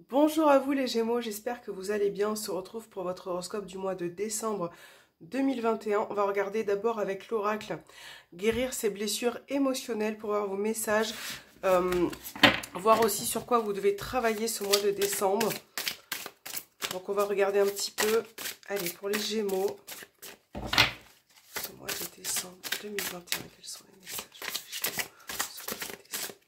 Bonjour à vous les Gémeaux, j'espère que vous allez bien. On se retrouve pour votre horoscope du mois de décembre 2021. On va regarder d'abord avec l'oracle, guérir ses blessures émotionnelles pour avoir vos messages, voir aussi sur quoi vous devez travailler ce mois de décembre. Donc on va regarder un petit peu, allez, pour les Gémeaux, ce mois de décembre 2021, quels sont les messages pour les Gémeaux ce mois de décembre 2021.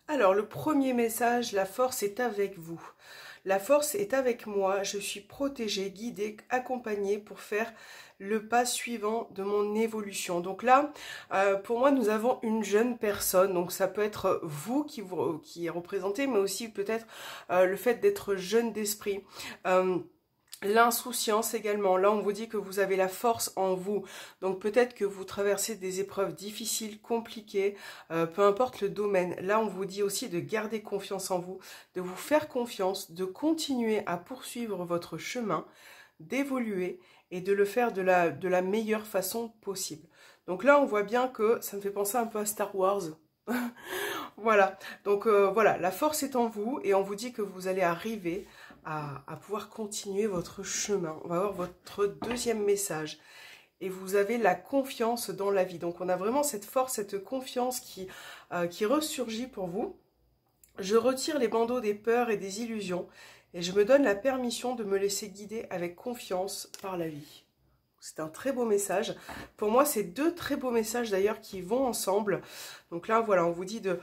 Alors, le premier message, la force est avec vous. La force est avec moi, je suis protégée, guidée, accompagnée pour faire le pas suivant de mon évolution. Donc là, pour moi, nous avons une jeune personne. Donc ça peut être vous qui est représenté, mais aussi peut-être le fait d'être jeune d'esprit. L'insouciance également, là on vous dit que vous avez la force en vous, donc peut-être que vous traversez des épreuves difficiles, compliquées, peu importe le domaine. Là on vous dit aussi de garder confiance en vous, de vous faire confiance, de continuer à poursuivre votre chemin, d'évoluer et de le faire de la meilleure façon possible. Donc là on voit bien que ça me fait penser un peu à Star Wars. Voilà, donc voilà, la force est en vous et on vous dit que vous allez arriver à pouvoir continuer votre chemin. On va voir votre deuxième message. Et vous avez la confiance dans la vie. Donc on a vraiment cette force, cette confiance qui ressurgit pour vous. Je retire les bandeaux des peurs et des illusions et je me donne la permission de me laisser guider avec confiance par la vie. C'est un très beau message. Pour moi, c'est deux très beaux messages d'ailleurs qui vont ensemble. Donc là, voilà, on vous dit de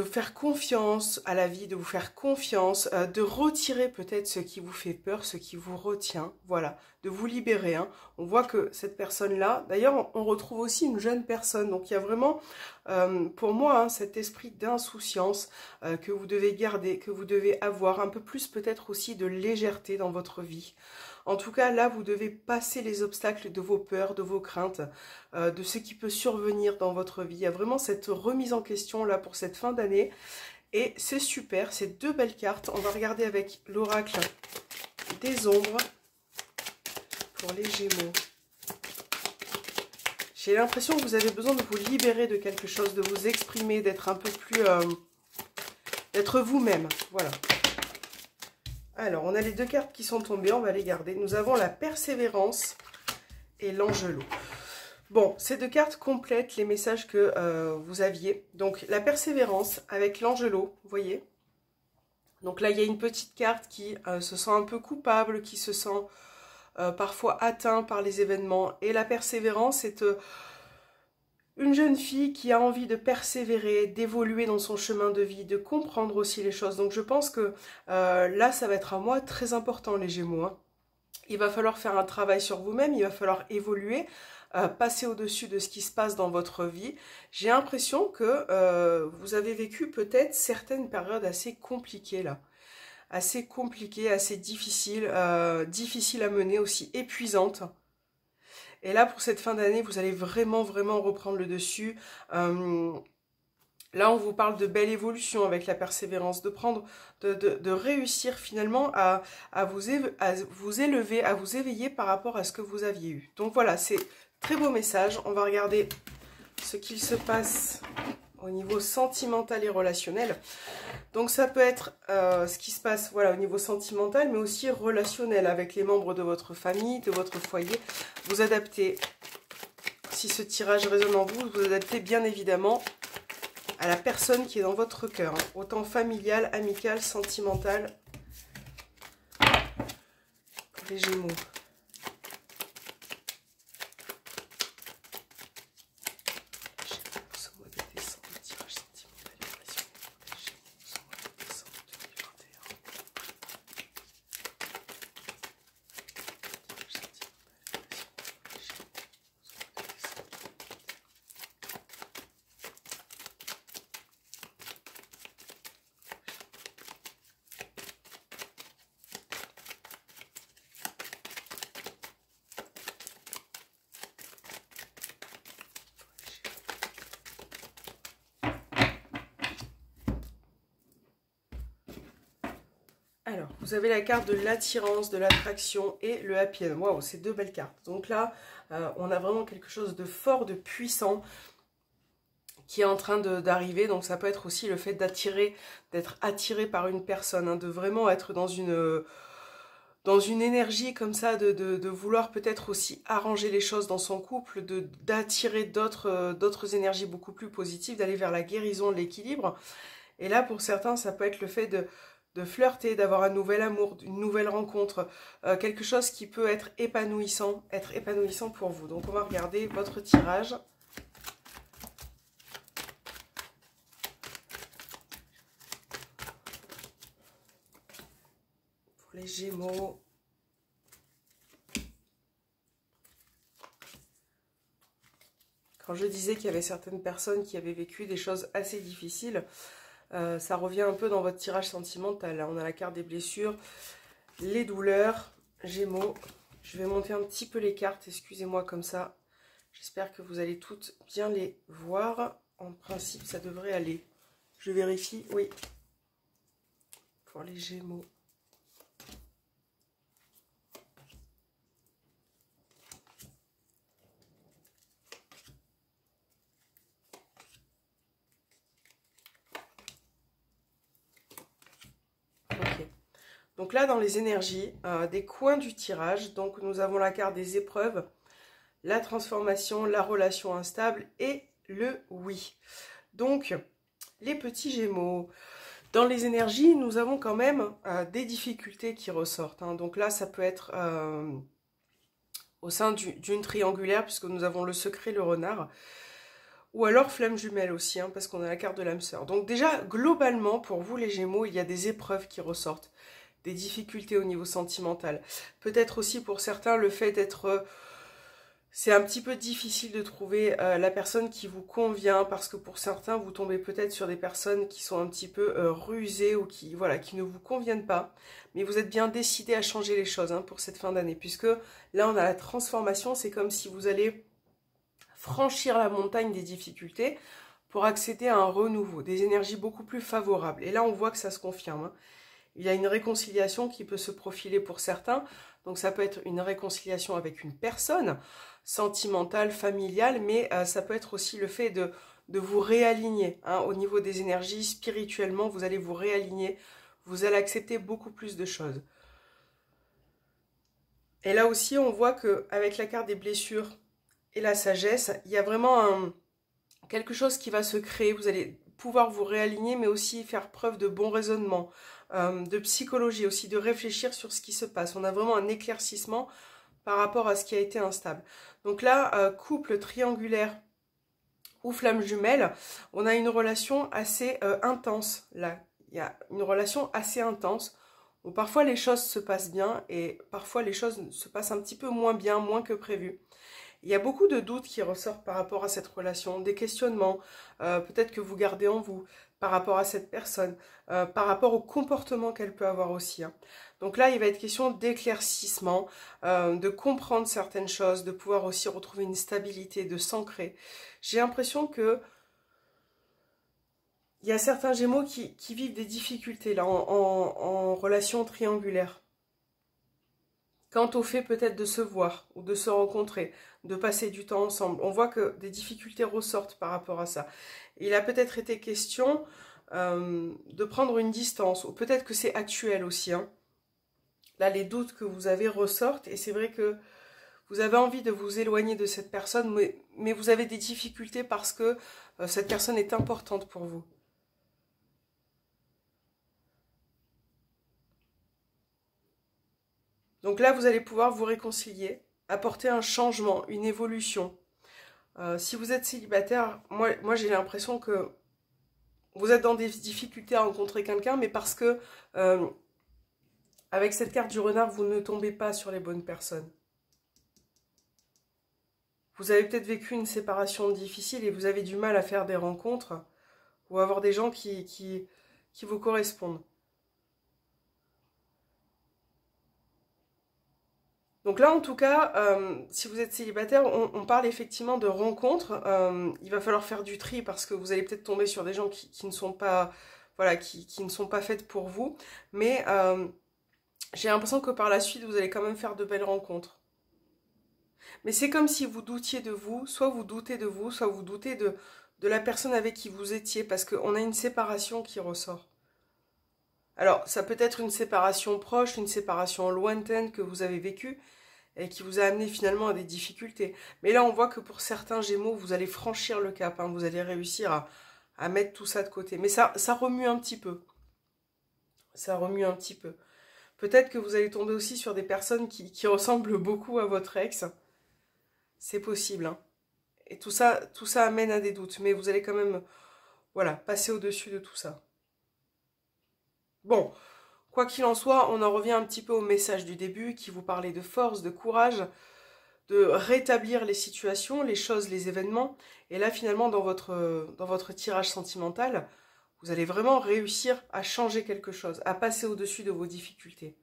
faire confiance à la vie, de vous faire confiance, de retirer peut-être ce qui vous fait peur, ce qui vous retient, voilà, de vous libérer. Hein. On voit que cette personne-là, d'ailleurs, on retrouve aussi une jeune personne, donc il y a vraiment, pour moi, hein, cet esprit d'insouciance que vous devez garder, que vous devez avoir, un peu plus peut-être aussi de légèreté dans votre vie. En tout cas, là, vous devez passer les obstacles de vos peurs, de vos craintes, de ce qui peut survenir dans votre vie. Il y a vraiment cette remise en question là pour cette fin d'année. Et c'est super, c'est deux belles cartes. On va regarder avec l'oracle des ombres pour les Gémeaux. J'ai l'impression que vous avez besoin de vous libérer de quelque chose, de vous exprimer, d'être un peu plus... d'être vous-même, voilà. Alors, on a les deux cartes qui sont tombées, on va les garder. Nous avons la persévérance et l'angelot. Bon, ces deux cartes complètent les messages que vous aviez. Donc, la persévérance avec l'angelot, vous voyez. Donc là, il y a une petite carte qui se sent un peu coupable, qui se sent parfois atteint par les événements. Et la persévérance est... une jeune fille qui a envie de persévérer, d'évoluer dans son chemin de vie, de comprendre aussi les choses. Donc je pense que là, ça va être un mois très important, les Gémeaux. Hein. Il va falloir faire un travail sur vous-même, il va falloir évoluer, passer au-dessus de ce qui se passe dans votre vie. J'ai l'impression que vous avez vécu peut-être certaines périodes assez compliquées là. Assez compliquées, assez difficiles, difficiles à mener, aussi épuisantes. Et là, pour cette fin d'année, vous allez vraiment, vraiment reprendre le dessus. Là, on vous parle de belle évolution avec la persévérance, de réussir finalement à vous élever, à vous éveiller par rapport à ce que vous aviez eu. Donc voilà, c'est très beau message. On va regarder ce qu'il se passe au niveau sentimental et relationnel. Donc ça peut être ce qui se passe voilà, au niveau sentimental, mais aussi relationnel avec les membres de votre famille, de votre foyer. Vous adaptez, si ce tirage résonne en vous, vous adaptez bien évidemment à la personne qui est dans votre cœur. Hein. Autant familial, amical, sentimental. Pour les Gémeaux. vous avez la carte de l'attirance, de l'attraction et le happy end. Waouh, c'est deux belles cartes. Donc là, on a vraiment quelque chose de fort, de puissant qui est en train d'arriver. Donc ça peut être aussi le fait d'être attiré par une personne, hein, de vraiment être dans une énergie comme ça, de vouloir peut-être aussi arranger les choses dans son couple, d'attirer d'autres énergies beaucoup plus positives, d'aller vers la guérison, l'équilibre. Et là, pour certains, ça peut être le fait de flirter, d'avoir un nouvel amour, une nouvelle rencontre, quelque chose qui peut être épanouissant pour vous. Donc on va regarder votre tirage. Pour les Gémeaux. Quand je disais qu'il y avait certaines personnes qui avaient vécu des choses assez difficiles, ça revient un peu dans votre tirage sentimental. Là, on a la carte des blessures, les douleurs, Gémeaux. Je vais monter un petit peu les cartes, excusez-moi comme ça. J'espère que vous allez toutes bien les voir. En principe, ça devrait aller. Je vérifie, oui. Pour les Gémeaux. Donc là, dans les énergies, des coins du tirage, donc nous avons la carte des épreuves, la transformation, la relation instable et le oui. Donc, les petits Gémeaux, dans les énergies, nous avons quand même des difficultés qui ressortent, hein. Donc là, ça peut être au sein d'une triangulaire, puisque nous avons le secret, le renard, ou alors flamme jumelle aussi, hein, parce qu'on a la carte de l'âme sœur. Donc déjà, globalement, pour vous les Gémeaux, il y a des épreuves qui ressortent. Des difficultés au niveau sentimental. Peut-être aussi pour certains le fait d'être... c'est un petit peu difficile de trouver la personne qui vous convient parce que pour certains vous tombez peut-être sur des personnes qui sont un petit peu rusées ou qui ne vous conviennent pas. Mais vous êtes bien décidé à changer les choses, hein, pour cette fin d'année, puisque là on a la transformation, c'est comme si vous allez franchir la montagne des difficultés pour accéder à un renouveau, des énergies beaucoup plus favorables. Et là on voit que ça se confirme, hein. Il y a une réconciliation qui peut se profiler pour certains. Donc ça peut être une réconciliation avec une personne, sentimentale, familiale, mais ça peut être aussi le fait de vous réaligner, hein, au niveau des énergies. Spirituellement, vous allez vous réaligner, vous allez accepter beaucoup plus de choses. Et là aussi, on voit qu'avec la carte des blessures et la sagesse, il y a vraiment quelque chose qui va se créer. Vous allez pouvoir vous réaligner, mais aussi faire preuve de bon raisonnement, de psychologie aussi, de réfléchir sur ce qui se passe. On a vraiment un éclaircissement par rapport à ce qui a été instable. Donc là, couple triangulaire ou flamme jumelle, on a une relation assez intense. Là, il y a une relation assez intense où parfois les choses se passent bien et parfois les choses se passent un petit peu moins bien, moins que prévu. Il y a beaucoup de doutes qui ressortent par rapport à cette relation, des questionnements, peut-être que vous gardez en vous par rapport à cette personne, par rapport au comportement qu'elle peut avoir aussi, hein. Donc là, il va être question d'éclaircissement, de comprendre certaines choses, de pouvoir aussi retrouver une stabilité, de s'ancrer. J'ai l'impression que il y a certains Gémeaux qui vivent des difficultés là en relation triangulaire. Quant au fait peut-être de se voir ou de se rencontrer, de passer du temps ensemble, on voit que des difficultés ressortent par rapport à ça. Il a peut-être été question de prendre une distance, ou peut-être que c'est actuel aussi, hein. Là, les doutes que vous avez ressortent, et c'est vrai que vous avez envie de vous éloigner de cette personne, mais vous avez des difficultés parce que cette personne est importante pour vous. Donc là, vous allez pouvoir vous réconcilier, apporter un changement, une évolution. Si vous êtes célibataire, moi j'ai l'impression que vous êtes dans des difficultés à rencontrer quelqu'un, mais parce que avec cette carte du renard, vous ne tombez pas sur les bonnes personnes. Vous avez peut-être vécu une séparation difficile et vous avez du mal à faire des rencontres ou à avoir des gens qui vous correspondent. Donc là, en tout cas, si vous êtes célibataire, on parle effectivement de rencontres. Il va falloir faire du tri parce que vous allez peut-être tomber sur des gens qui ne sont pas, voilà, qui ne sont pas faites pour vous. Mais j'ai l'impression que par la suite, vous allez quand même faire de belles rencontres. Mais c'est comme si vous doutiez de vous, soit vous doutez de vous, soit vous doutez de la personne avec qui vous étiez, parce qu'on a une séparation qui ressort. Alors, ça peut être une séparation proche, une séparation lointaine que vous avez vécue, et qui vous a amené finalement à des difficultés. Mais là, on voit que pour certains Gémeaux, vous allez franchir le cap, hein, vous allez réussir à mettre tout ça de côté. Mais ça remue un petit peu. Ça remue un petit peu. Peut-être que vous allez tomber aussi sur des personnes qui ressemblent beaucoup à votre ex. C'est possible, hein. Et tout ça amène à des doutes. Mais vous allez quand même, voilà, passer au-dessus de tout ça. Bon, quoi qu'il en soit, on en revient un petit peu au message du début qui vous parlait de force, de courage, de rétablir les situations, les choses, les événements. Et là, finalement, dans votre tirage sentimental, vous allez vraiment réussir à changer quelque chose, à passer au-dessus de vos difficultés.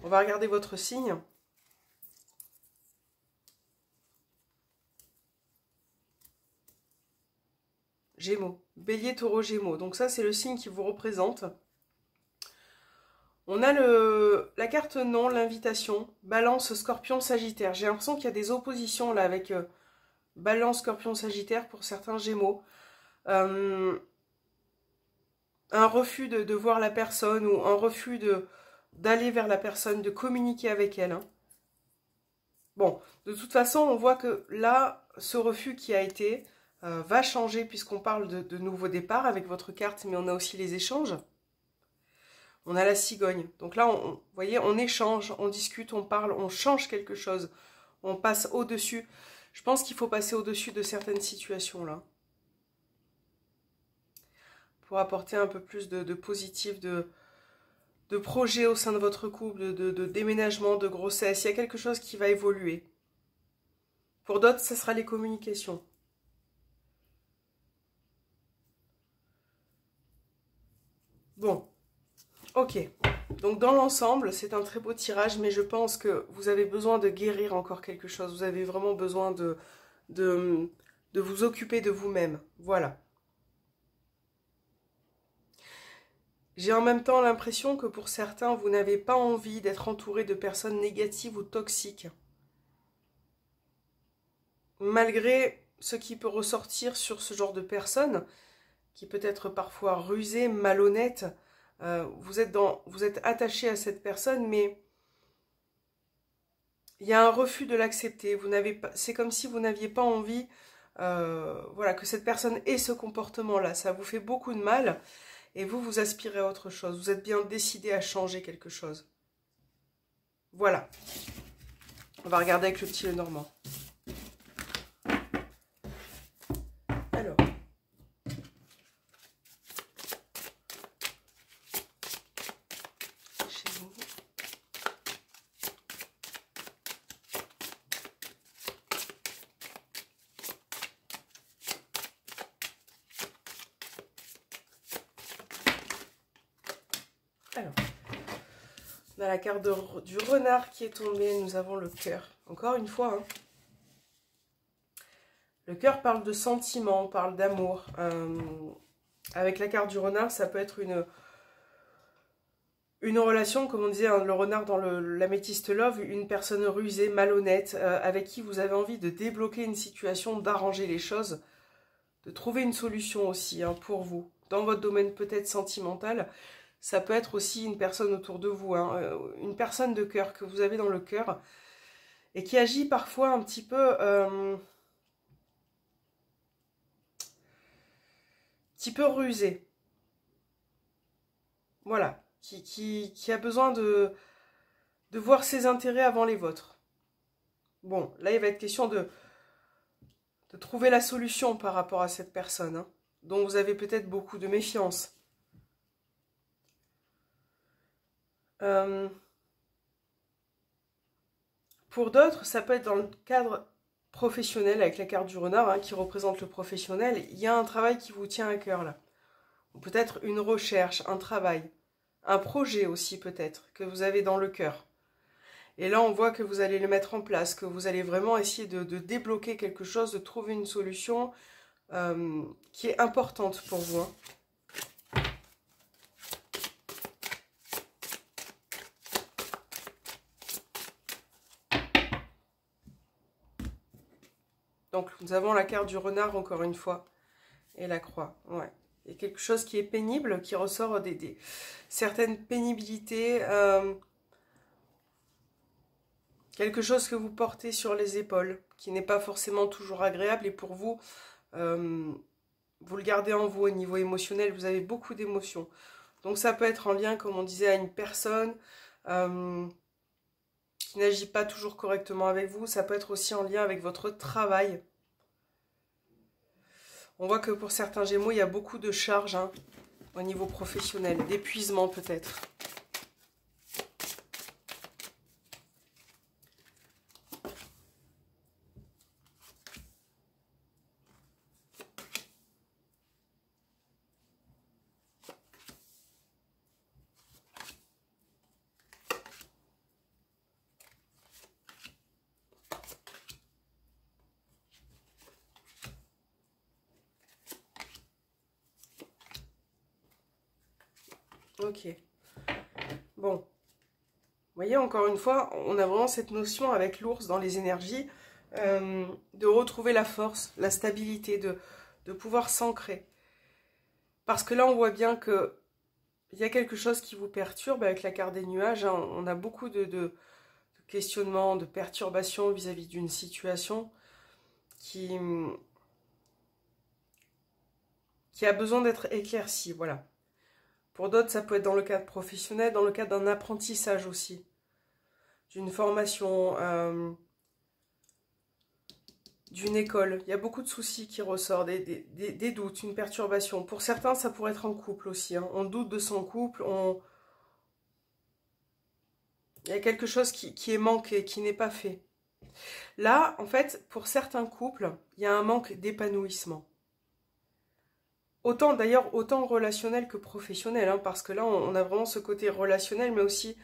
On va regarder votre signe. Gémeaux. Bélier, taureau, gémeaux. Donc ça, c'est le signe qui vous représente. On a la carte non, l'invitation. Balance, scorpion, sagittaire. J'ai l'impression qu'il y a des oppositions là avec balance, scorpion, sagittaire pour certains gémeaux. Un refus de voir la personne ou un refus d'aller vers la personne, de communiquer avec elle. Hein. Bon, de toute façon, on voit que là, ce refus qui a été va changer puisqu'on parle de nouveaux départs avec votre carte, mais on a aussi les échanges. On a la cigogne. Donc là, vous voyez, on échange, on discute, on parle, on change quelque chose. On passe au-dessus. Je pense qu'il faut passer au-dessus de certaines situations là. Pour apporter un peu plus de positif, de projet au sein de votre couple, de déménagement, de grossesse. Il y a quelque chose qui va évoluer. Pour d'autres, ce sera les communications. Bon, ok. Donc dans l'ensemble, c'est un très beau tirage, mais je pense que vous avez besoin de guérir encore quelque chose. Vous avez vraiment besoin de vous occuper de vous-même. Voilà. J'ai en même temps l'impression que pour certains, vous n'avez pas envie d'être entouré de personnes négatives ou toxiques. Malgré ce qui peut ressortir sur ce genre de personnes, qui peut être parfois rusée, malhonnête, vous êtes attaché à cette personne, mais il y a un refus de l'accepter. C'est comme si vous n'aviez pas envie, voilà, que cette personne ait ce comportement-là. Ça vous fait beaucoup de mal. Et vous aspirez à autre chose. Vous êtes bien décidé à changer quelque chose. Voilà. On va regarder avec le petit Lenormand. Alors. Chez vous. Alors. On a la carte du renard qui est tombée. Nous avons le cœur. Encore une fois, hein. Le cœur parle de sentiments, parle d'amour. Avec la carte du renard, ça peut être une relation, comme on disait, hein, le renard dans l'améthyste love, une personne rusée, malhonnête, avec qui vous avez envie de débloquer une situation, d'arranger les choses, de trouver une solution aussi, hein, pour vous. Dans votre domaine peut-être sentimental, ça peut être aussi une personne autour de vous, hein, une personne de cœur que vous avez dans le cœur, et qui agit parfois un petit peu rusé. Voilà. Qui a besoin de voir ses intérêts avant les vôtres. Bon, là, il va être question de trouver la solution par rapport à cette personne, hein, dont vous avez peut-être beaucoup de méfiance. Pour d'autres, ça peut être dans le cadre professionnel, avec la carte du renard, hein, qui représente le professionnel. Il y a un travail qui vous tient à cœur, là. Ou peut-être une recherche, un travail. Un projet aussi peut-être, que vous avez dans le cœur. Et là, on voit que vous allez le mettre en place, que vous allez vraiment essayer de débloquer quelque chose, de trouver une solution qui est importante pour vous. Hein. Donc, nous avons la carte du renard, encore une fois, et la croix. Ouais. Il y a quelque chose qui est pénible, qui ressort certaines pénibilités, quelque chose que vous portez sur les épaules, qui n'est pas forcément toujours agréable, et pour vous, vous le gardez en vous au niveau émotionnel, vous avez beaucoup d'émotions. Donc ça peut être en lien, comme on disait, à une personne qui n'agit pas toujours correctement avec vous. Ça peut être aussi en lien avec votre travail. On voit que pour certains Gémeaux, il y a beaucoup de charges hein, au niveau professionnel, d'épuisement peut-être. Ok. Bon. Vous voyez, encore une fois, on a vraiment cette notion avec l'ours dans les énergies de retrouver la force, la stabilité, de pouvoir s'ancrer. Parce que là, on voit bien que il y a quelque chose qui vous perturbe avec la carte des nuages. Hein. On a beaucoup de questionnements, de perturbations vis-à-vis d'une situation qui a besoin d'être éclaircie. Voilà. Pour d'autres, ça peut être dans le cadre professionnel, dans le cadre d'un apprentissage aussi, d'une formation, d'une école. Il y a beaucoup de soucis qui ressortent, des doutes, une perturbation. Pour certains, ça pourrait être en couple aussi. Hein. On doute de son couple, il y a quelque chose qui est manqué, qui n'est pas fait. Là, en fait, pour certains couples, il y a un manque d'épanouissement. Autant relationnel que professionnel, hein, parce que là, on a vraiment ce côté relationnel, mais aussi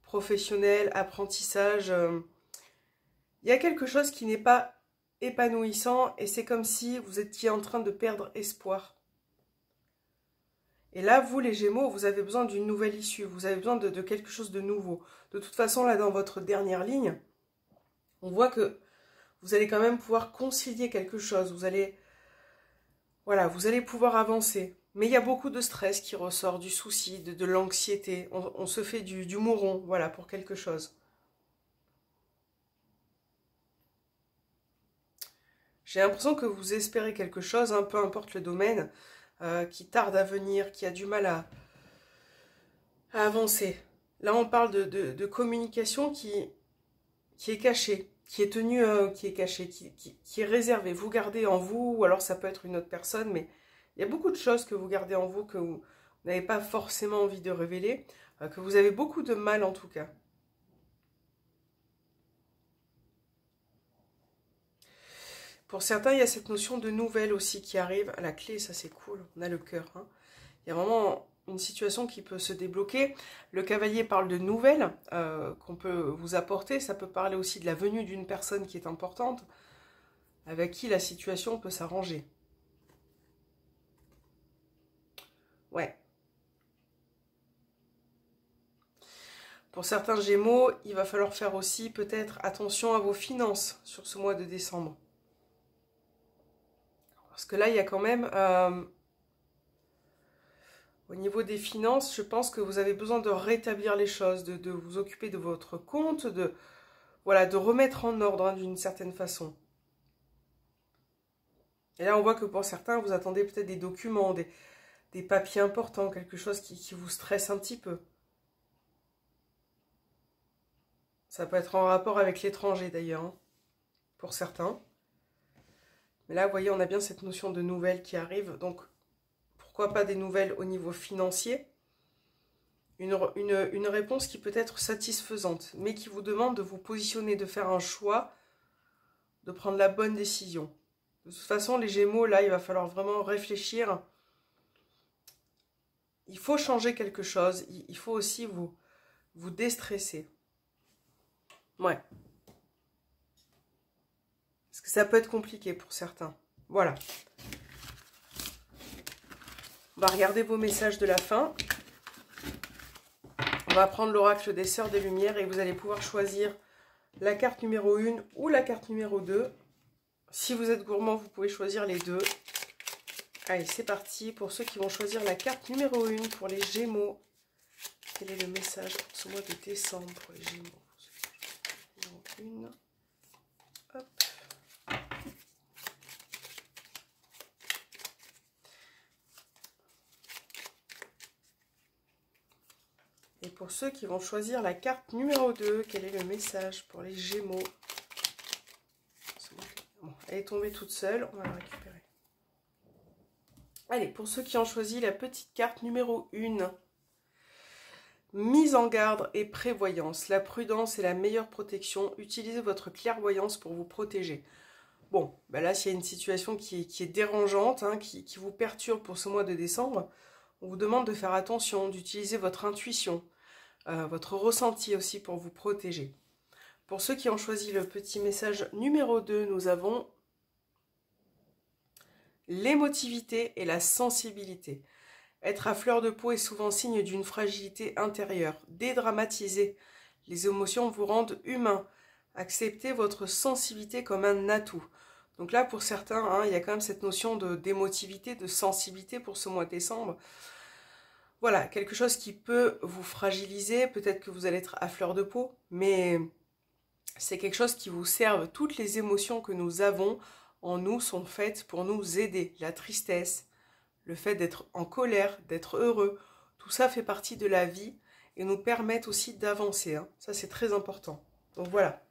professionnel, apprentissage. Il y a quelque chose qui n'est pas épanouissant, et c'est comme si vous étiez en train de perdre espoir. Et là, vous, les Gémeaux, vous avez besoin d'une nouvelle issue, vous avez besoin de quelque chose de nouveau. De toute façon, là, dans votre dernière ligne, on voit que vous allez quand même pouvoir concilier quelque chose, vous allez... Voilà, vous allez pouvoir avancer. Mais il y a beaucoup de stress qui ressort, du souci, de l'anxiété. On se fait du mouron, voilà, pour quelque chose. J'ai l'impression que vous espérez quelque chose, hein, peu importe le domaine, qui tarde à venir, qui a du mal à avancer. Là, on parle de communication qui est cachée, qui est tenue, qui est cachée, qui est réservée. Vous gardez en vous, ou alors ça peut être une autre personne, mais il y a beaucoup de choses que vous gardez en vous que vous n'avez pas forcément envie de révéler, que vous avez beaucoup de mal en tout cas. Pour certains, il y a cette notion de nouvelle aussi qui arrive à la clé, ça c'est cool, on a le cœur. Hein. Il y a vraiment une situation qui peut se débloquer. Le cavalier parle de nouvelles qu'on peut vous apporter, ça peut parler aussi de la venue d'une personne qui est importante, avec qui la situation peut s'arranger. Ouais. Pour certains Gémeaux, il va falloir faire aussi peut-être attention à vos finances sur ce mois de décembre. Parce que là, il y a quand même... au niveau des finances, je pense que vous avez besoin de rétablir les choses, de vous occuper de votre compte, voilà, de remettre en ordre hein, d'une certaine façon. Et là, on voit que pour certains, vous attendez peut-être des documents, des papiers importants, quelque chose qui vous stresse un petit peu. Ça peut être en rapport avec l'étranger d'ailleurs, hein, pour certains. Mais là, vous voyez, on a bien cette notion de nouvelles qui arrive. Donc, pourquoi pas des nouvelles au niveau financier? Une réponse qui peut être satisfaisante, mais qui vous demande de vous positionner, de faire un choix, de prendre la bonne décision. De toute façon, les Gémeaux, là, il va falloir vraiment réfléchir. Il faut changer quelque chose. Il faut aussi vous déstresser. Ouais. Parce que ça peut être compliqué pour certains. Voilà. On va regarder vos messages de la fin. On va prendre l'oracle des Sœurs des Lumières et vous allez pouvoir choisir la carte numéro 1 ou la carte numéro 2. Si vous êtes gourmand, vous pouvez choisir les deux. Allez, c'est parti. Pour ceux qui vont choisir la carte numéro 1 pour les Gémeaux. Quel est le message pour ce mois de décembre pour les Gémeaux? Numéro 1. Hop. Et pour ceux qui vont choisir la carte numéro 2, quel est le message pour les Gémeaux? Bon, elle est tombée toute seule, on va la récupérer. Allez, pour ceux qui ont choisi la petite carte numéro 1, mise en garde et prévoyance. La prudence est la meilleure protection. Utilisez votre clairvoyance pour vous protéger. Bon, ben là, s'il y a une situation qui est dérangeante, hein, qui vous perturbe pour ce mois de décembre, on vous demande de faire attention, d'utiliser votre intuition, votre ressenti aussi pour vous protéger. Pour ceux qui ont choisi le petit message numéro 2, nous avons l'émotivité et la sensibilité. Être à fleur de peau est souvent signe d'une fragilité intérieure. Dédramatisez. Les émotions vous rendent humain. Acceptez votre sensibilité comme un atout. Donc là, pour certains, hein, il y a quand même cette notion d'émotivité, de sensibilité pour ce mois de décembre. Voilà, quelque chose qui peut vous fragiliser. Peut-être que vous allez être à fleur de peau, mais c'est quelque chose qui vous serve. Toutes les émotions que nous avons en nous sont faites pour nous aider. La tristesse, le fait d'être en colère, d'être heureux, tout ça fait partie de la vie et nous permettent aussi d'avancer. Hein. Ça, c'est très important. Donc voilà.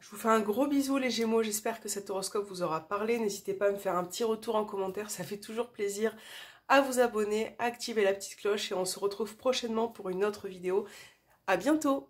Je vous fais un gros bisou les Gémeaux. J'espère que cet horoscope vous aura parlé. N'hésitez pas à me faire un petit retour en commentaire. Ça fait toujours plaisir. À vous abonner, à activer la petite cloche et on se retrouve prochainement pour une autre vidéo. À bientôt!